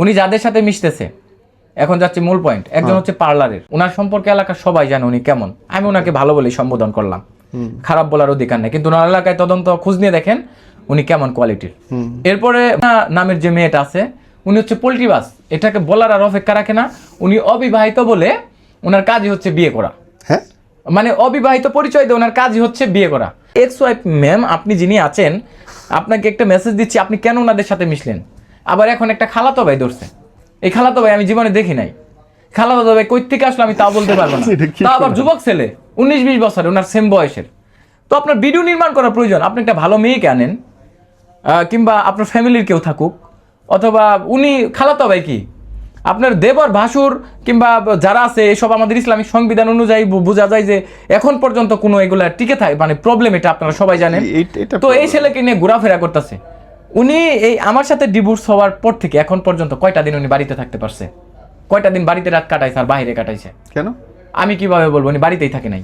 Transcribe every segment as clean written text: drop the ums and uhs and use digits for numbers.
উনি যাদের সাথে মিশতেছে, এখন যাচ্ছে মূল পয়েন্ট, একজন হচ্ছে পার্লারের, ওনার সম্পর্কে এলাকার সবাই জানে উনি কেমন। আমি ওনাকে ভালো বলেই সম্বোধন করলাম, খারাপ বলার অধিকার নেই, কিন্তু ওনার এলাকায় তদন্ত খোঁজ নিয়ে দেখেন উনি কেমন কোয়ালিটির। এরপরে নামের যে মেয়েটা আছে, উনি হচ্ছে পোল্ট্রিবাজ, এটাকে বলার আর অপেক্ষা রাখে না। উনি অবিবাহিত বলে ওনার কাজই হচ্ছে বিয়ে করা। হ্যাঁ, মানে অবিবাহিত পরিচয় দিয়ে ওনার কাজই হচ্ছে বিয়ে করা। এক্স ওয়াইফ ম্যাম, আপনি যিনি আছেন, আপনাকে একটা মেসেজ দিচ্ছি, আপনি কেন ওনাদের সাথে মিশলেন? আবার এখন একটা খালাতো ভাই ধরছে। এই খালাতো ভাই আমি জীবনে দেখি নাই। খালাতো ভাই কই থেকে আসলো আমি তাও বলতে পারবো না। তা আবার যুবক ছেলে, 19-20 বছরের, ওনার সেম বয়সের। তো আপনার ভিডিও নির্মাণ করার প্রয়োজন, আপনি একটা ভালো মেয়েকে আনেন, কিংবা আপনার ফ্যামিলির কেউ থাকুক, অথবা উনি খালাতো ভাই কি আপনার দেবর ভাসুর কিংবা যারা আছে, এসব আমাদের ইসলামিক সংবিধান অনুযায়ী বোঝা যায় যে এখন পর্যন্ত কোনো এগুলা টিকে থাকে, মানে প্রবলেম, এটা আপনারা সবাই জানেন। তো এই ছেলেকে নিয়ে ঘোরাফেরা করতেছে। উনি এই আমার সাথে ডিভোর্স হওয়ার পর থেকে এখন পর্যন্ত কয়টা দিন উনি বাড়িতে থাকতে পারছে? কয়টা দিন বাড়িতে রাত কাটাইছে আর বাইরে কাটাইছে? কেন? আমি কিভাবে বলবো? উনি বাড়িতেই থাকে নাই।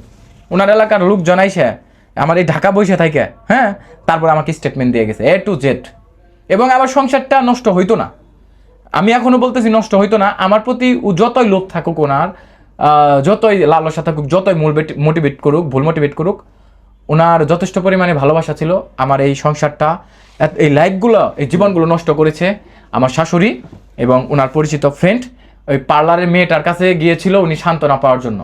ওনার এলাকার লোক জানাইছে আমার এই ঢাকা বসে থাকে, হ্যাঁ, তারপর আমাকে স্টেটমেন্ট দিয়ে গেছে A to Z। এবং আমার সংসারটা নষ্ট হইতো না, আমি এখনো বলতেছি নষ্ট হইতো না। আমার প্রতি যতই লোভ থাকুক ওনার, যতই লালসা থাকুক, যতই মোটিভেট করুক, ভুল মোটিভেট করুক, ওনার যথেষ্ট পরিমাণে ভালোবাসা ছিল। আমার এই সংসারটা, এই লাইফগুলো, এই জীবনগুলো নষ্ট করেছে আমার শাশুড়ি এবং ওনার পরিচিত ফ্রেন্ড। ওই পার্লারের মেয়েটার কাছে গিয়েছিল উনি সান্ত্বনা পাওয়ার জন্য।